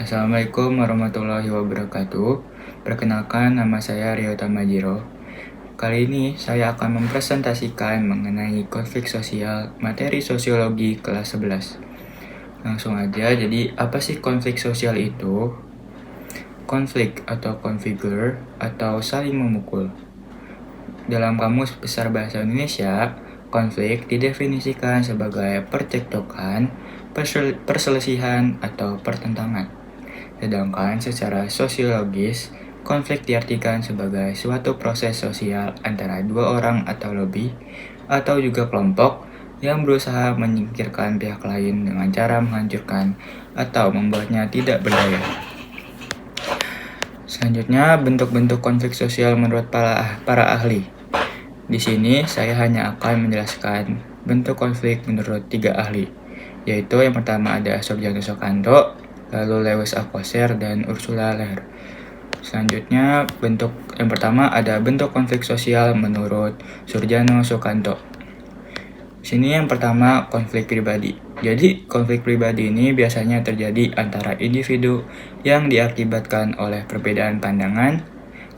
Assalamualaikum warahmatullahi wabarakatuh. Perkenalkan, nama saya Rio Tamajiro. Kali ini saya akan mempresentasikan mengenai konflik sosial materi sosiologi kelas 11. Langsung aja, jadi apa sih konflik sosial itu? Konflik atau configure atau saling memukul. Dalam Kamus Besar Bahasa Indonesia, konflik didefinisikan sebagai percekcokan, perselisihan, atau pertentangan. Sedangkan secara sosiologis, konflik diartikan sebagai suatu proses sosial antara dua orang atau lebih, atau juga kelompok yang berusaha menyingkirkan pihak lain dengan cara menghancurkan atau membuatnya tidak berdaya. Selanjutnya, bentuk-bentuk konflik sosial menurut para ahli. Di sini saya hanya akan menjelaskan bentuk konflik menurut 3 ahli, yaitu yang pertama ada Surjanus Sukanto, lalu Lewis Althusser, dan Ursula Lehr. Selanjutnya, yang pertama ada bentuk konflik sosial menurut Surjanus Sukanto. Sini yang pertama konflik pribadi. Jadi, konflik pribadi ini biasanya terjadi antara individu yang diakibatkan oleh perbedaan pandangan,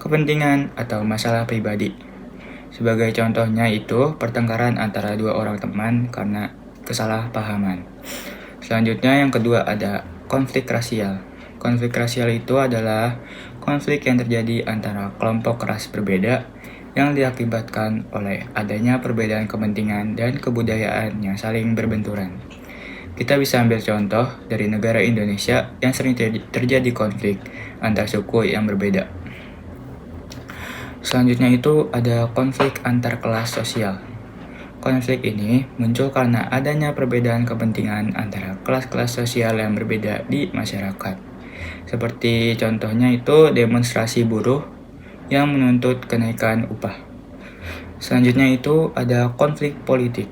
kepentingan, atau masalah pribadi. Sebagai contohnya itu pertengkaran antara dua orang teman karena kesalahpahaman. Selanjutnya yang kedua ada konflik rasial. Konflik rasial itu adalah konflik yang terjadi antara kelompok ras berbeda yang diakibatkan oleh adanya perbedaan kepentingan dan kebudayaan yang saling berbenturan. Kita bisa ambil contoh dari negara Indonesia yang sering terjadi konflik antar suku yang berbeda. Selanjutnya itu ada konflik antar kelas sosial. Konflik ini muncul karena adanya perbedaan kepentingan antara kelas-kelas sosial yang berbeda di masyarakat. Seperti contohnya itu demonstrasi buruh yang menuntut kenaikan upah. Selanjutnya itu ada konflik politik.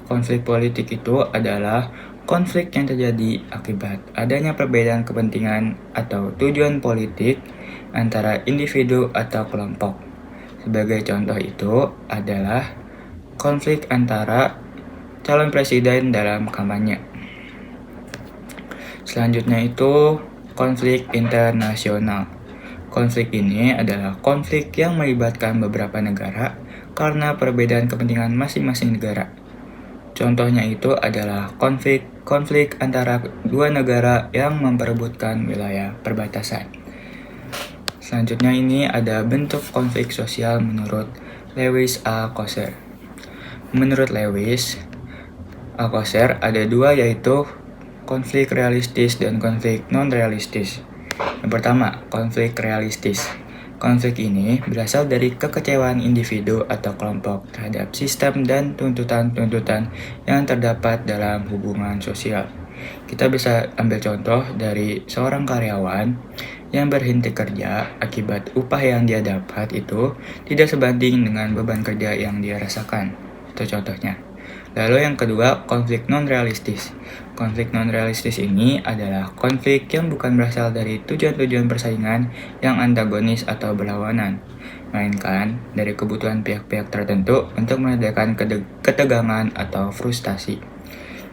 Konflik politik itu adalah konflik yang terjadi akibat adanya perbedaan kepentingan atau tujuan politik antara individu atau kelompok. Sebagai contoh itu adalah konflik antara calon presiden dalam kampanye. Selanjutnya itu konflik internasional. Konflik ini adalah konflik yang melibatkan beberapa negara karena perbedaan kepentingan masing-masing negara. Contohnya itu adalah konflik antara dua negara yang memperebutkan wilayah perbatasan. Selanjutnya ini ada bentuk konflik sosial menurut Lewis Althusser. Menurut Lewis Althusser ada dua, yaitu konflik realistis dan konflik non-realistis. Yang pertama, konflik realistis. Konflik ini berasal dari kekecewaan individu atau kelompok terhadap sistem dan tuntutan-tuntutan yang terdapat dalam hubungan sosial. Kita bisa ambil contoh dari seorang karyawan yang berhenti kerja akibat upah yang dia dapat itu tidak sebanding dengan beban kerja yang dia rasakan. Itu contohnya. Lalu yang kedua, konflik non-realistis. Konflik non-realistis ini adalah konflik yang bukan berasal dari tujuan-tujuan persaingan yang antagonis atau berlawanan, melainkan dari kebutuhan pihak-pihak tertentu untuk meredakan ketegangan atau frustasi.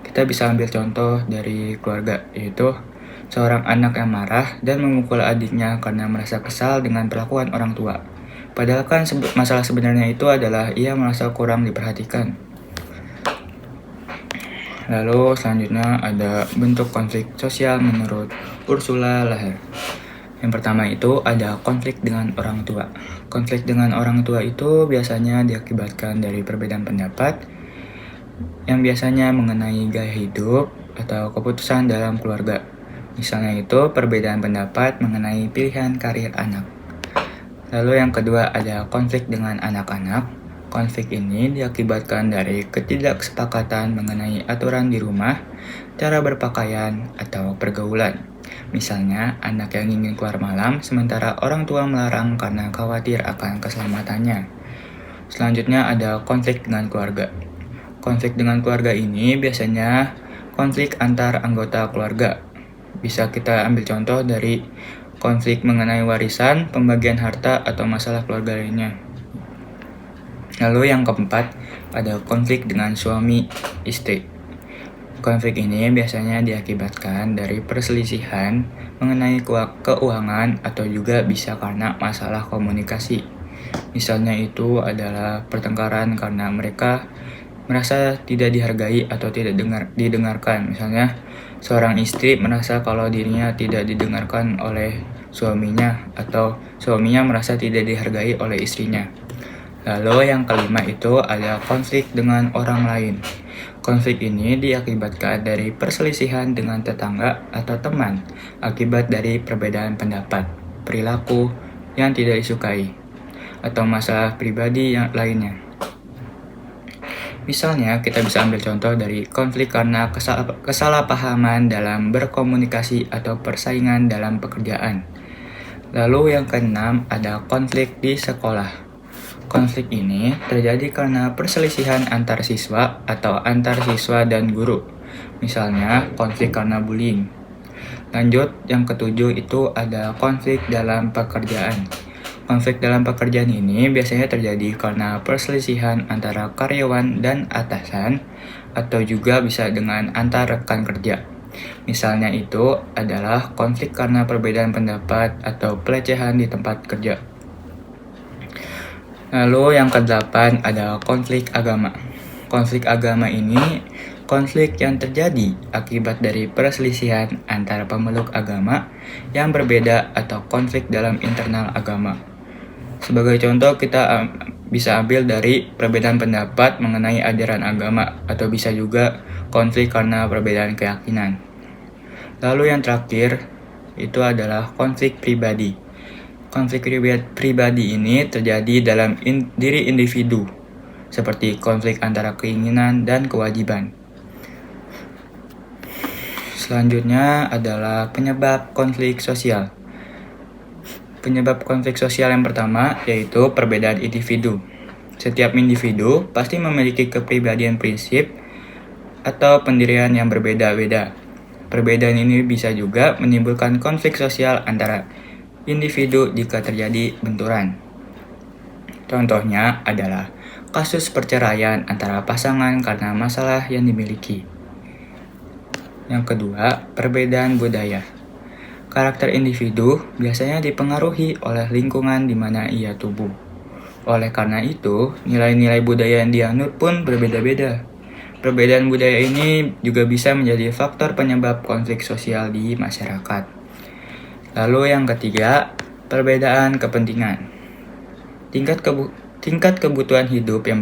Kita bisa ambil contoh dari keluarga, yaitu seorang anak yang marah dan memukul adiknya karena merasa kesal dengan perlakuan orang tua. Padahal kan masalah sebenarnya itu adalah ia merasa kurang diperhatikan. Lalu selanjutnya ada bentuk konflik sosial menurut Ursula Lehr. Yang pertama itu ada konflik dengan orang tua. Konflik dengan orang tua itu biasanya diakibatkan dari perbedaan pendapat yang biasanya mengenai gaya hidup atau keputusan dalam keluarga. Misalnya itu perbedaan pendapat mengenai pilihan karir anak. Lalu yang kedua ada konflik dengan anak-anak. Konflik ini diakibatkan dari ketidaksepakatan mengenai aturan di rumah, cara berpakaian, atau pergaulan. Misalnya, anak yang ingin keluar malam sementara orang tua melarang karena khawatir akan keselamatannya. Selanjutnya ada konflik dengan keluarga. Konflik dengan keluarga ini biasanya konflik antar anggota keluarga. Bisa kita ambil contoh dari konflik mengenai warisan, pembagian harta, atau masalah keluarga lainnya. Lalu yang keempat, ada konflik dengan suami istri. Konflik ini biasanya diakibatkan dari perselisihan mengenai keuangan atau juga bisa karena masalah komunikasi. Misalnya itu adalah pertengkaran karena mereka merasa tidak dihargai atau tidak didengarkan. Misalnya, seorang istri merasa kalau dirinya tidak didengarkan oleh suaminya atau suaminya merasa tidak dihargai oleh istrinya. Lalu yang kelima itu ada konflik dengan orang lain. Konflik ini diakibatkan dari perselisihan dengan tetangga atau teman akibat dari perbedaan pendapat, perilaku yang tidak disukai, atau masalah pribadi yang lainnya. Misalnya, kita bisa ambil contoh dari konflik karena kesalahpahaman dalam berkomunikasi atau persaingan dalam pekerjaan. Lalu yang keenam ada konflik di sekolah. Konflik ini terjadi karena perselisihan antar siswa atau antar siswa dan guru. Misalnya, konflik karena bullying. Lanjut, yang ketujuh itu ada konflik dalam pekerjaan. Konflik dalam pekerjaan ini biasanya terjadi karena perselisihan antara karyawan dan atasan atau juga bisa dengan antar rekan kerja. Misalnya itu adalah konflik karena perbedaan pendapat atau pelecehan di tempat kerja. Lalu yang kedelapan ada konflik agama. Konflik agama ini konflik yang terjadi akibat dari perselisihan antara pemeluk agama yang berbeda atau konflik dalam internal agama. Sebagai contoh kita bisa ambil dari perbedaan pendapat mengenai ajaran agama atau bisa juga konflik karena perbedaan keyakinan. Lalu yang terakhir itu adalah konflik pribadi. Konflik pribadi ini terjadi dalam diri individu, seperti konflik antara keinginan dan kewajiban. Selanjutnya adalah penyebab konflik sosial. Penyebab konflik sosial yang pertama yaitu perbedaan individu. Setiap individu pasti memiliki kepribadian prinsip atau pendirian yang berbeda-beda. Perbedaan ini bisa juga menimbulkan konflik sosial antara individu jika terjadi benturan. Contohnya adalah kasus perceraian antara pasangan karena masalah yang dimiliki. Yang kedua, perbedaan budaya. Karakter individu biasanya dipengaruhi oleh lingkungan di mana ia tumbuh. Oleh karena itu, nilai-nilai budaya yang dianut pun berbeda-beda. Perbedaan budaya ini juga bisa menjadi faktor penyebab konflik sosial di masyarakat. Lalu yang ketiga, perbedaan kepentingan. Tingkat kebutuhan hidup yang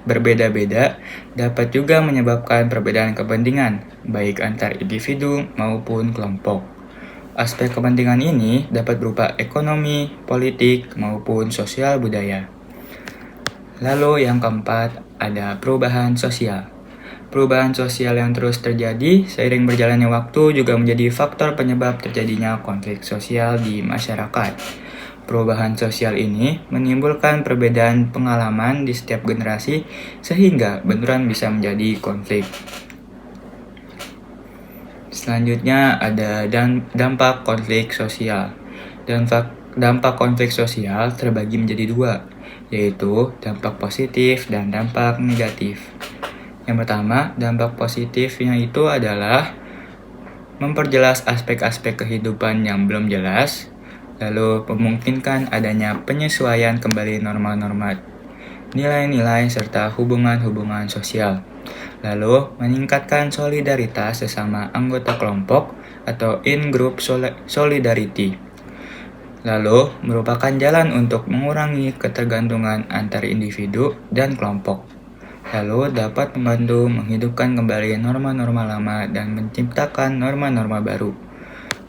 berbeda-beda dapat juga menyebabkan perbedaan kepentingan, baik antar individu maupun kelompok. Aspek kepentingan ini dapat berupa ekonomi, politik, maupun sosial budaya. Lalu yang keempat, ada perubahan sosial. Perubahan sosial yang terus terjadi seiring berjalannya waktu juga menjadi faktor penyebab terjadinya konflik sosial di masyarakat. Perubahan sosial ini menimbulkan perbedaan pengalaman di setiap generasi sehingga benturan bisa menjadi konflik. Selanjutnya ada dampak konflik sosial. Dampak konflik sosial terbagi menjadi dua, yaitu dampak positif dan dampak negatif. Yang pertama, dampak positifnya itu adalah memperjelas aspek-aspek kehidupan yang belum jelas, lalu memungkinkan adanya penyesuaian kembali norma-norma, nilai-nilai serta hubungan-hubungan sosial, lalu meningkatkan solidaritas sesama anggota kelompok atau in-group solidarity, lalu merupakan jalan untuk mengurangi ketergantungan antar individu dan kelompok. Lalu dapat membantu menghidupkan kembali norma-norma lama dan menciptakan norma-norma baru.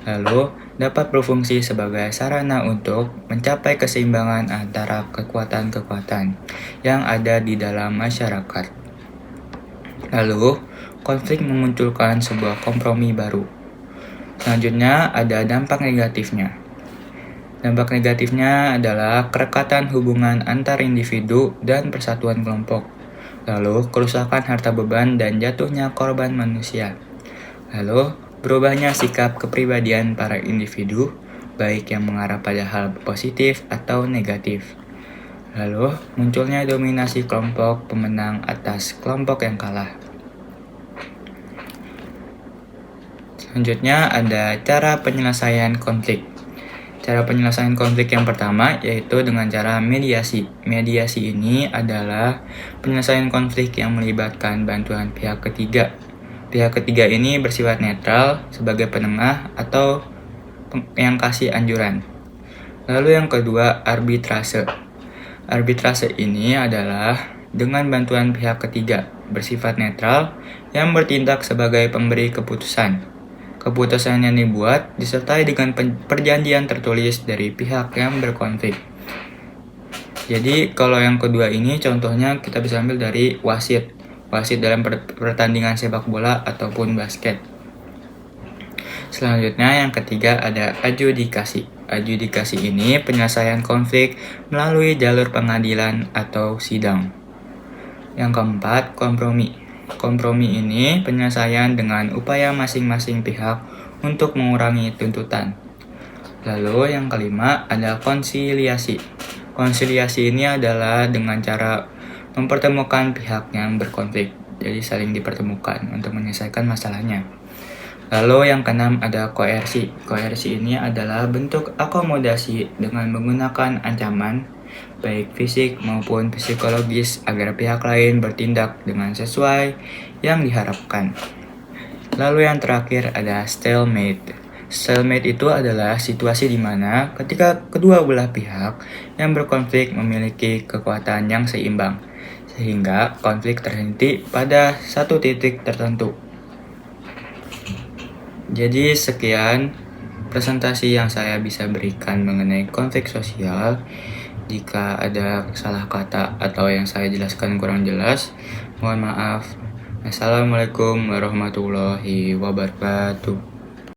Lalu dapat berfungsi sebagai sarana untuk mencapai keseimbangan antara kekuatan-kekuatan yang ada di dalam masyarakat. Lalu, konflik memunculkan sebuah kompromi baru. Selanjutnya ada dampak negatifnya. Dampak negatifnya adalah kerekatan hubungan antar individu dan persatuan kelompok. Lalu, kerusakan harta beban dan jatuhnya korban manusia. Lalu, berubahnya sikap kepribadian para individu, baik yang mengarah pada hal positif atau negatif. Lalu, munculnya dominasi kelompok pemenang atas kelompok yang kalah. Selanjutnya ada cara penyelesaian konflik. Cara penyelesaian konflik yang pertama yaitu dengan cara mediasi. Mediasi ini adalah penyelesaian konflik yang melibatkan bantuan pihak ketiga. Pihak ketiga ini bersifat netral sebagai penengah atau yang kasih anjuran. Lalu yang kedua, arbitrase. Arbitrase ini adalah dengan bantuan pihak ketiga, bersifat netral yang bertindak sebagai pemberi keputusan. Keputusan yang dibuat disertai dengan perjanjian tertulis dari pihak yang berkonflik. Jadi kalau yang kedua ini contohnya kita bisa ambil dari wasit. Wasit dalam pertandingan sepak bola ataupun basket. Selanjutnya yang ketiga ada adjudikasi. Adjudikasi ini penyelesaian konflik melalui jalur pengadilan atau sidang. Yang keempat, kompromi. Kompromi ini penyelesaian dengan upaya masing-masing pihak untuk mengurangi tuntutan. Lalu yang kelima ada konsiliasi. Konsiliasi ini adalah dengan cara mempertemukan pihak yang berkonflik. Jadi saling dipertemukan untuk menyelesaikan masalahnya. Lalu yang keenam ada koersi. Koersi ini adalah bentuk akomodasi dengan menggunakan ancaman baik fisik maupun psikologis agar pihak lain bertindak dengan sesuai yang diharapkan. Lalu yang terakhir ada stalemate. Stalemate itu adalah situasi di mana ketika kedua belah pihak yang berkonflik memiliki kekuatan yang seimbang, sehingga konflik terhenti pada satu titik tertentu. Jadi sekian presentasi yang saya bisa berikan mengenai konflik sosial. Jika ada salah kata atau yang saya jelaskan kurang jelas, mohon maaf. Assalamualaikum warahmatullahi wabarakatuh.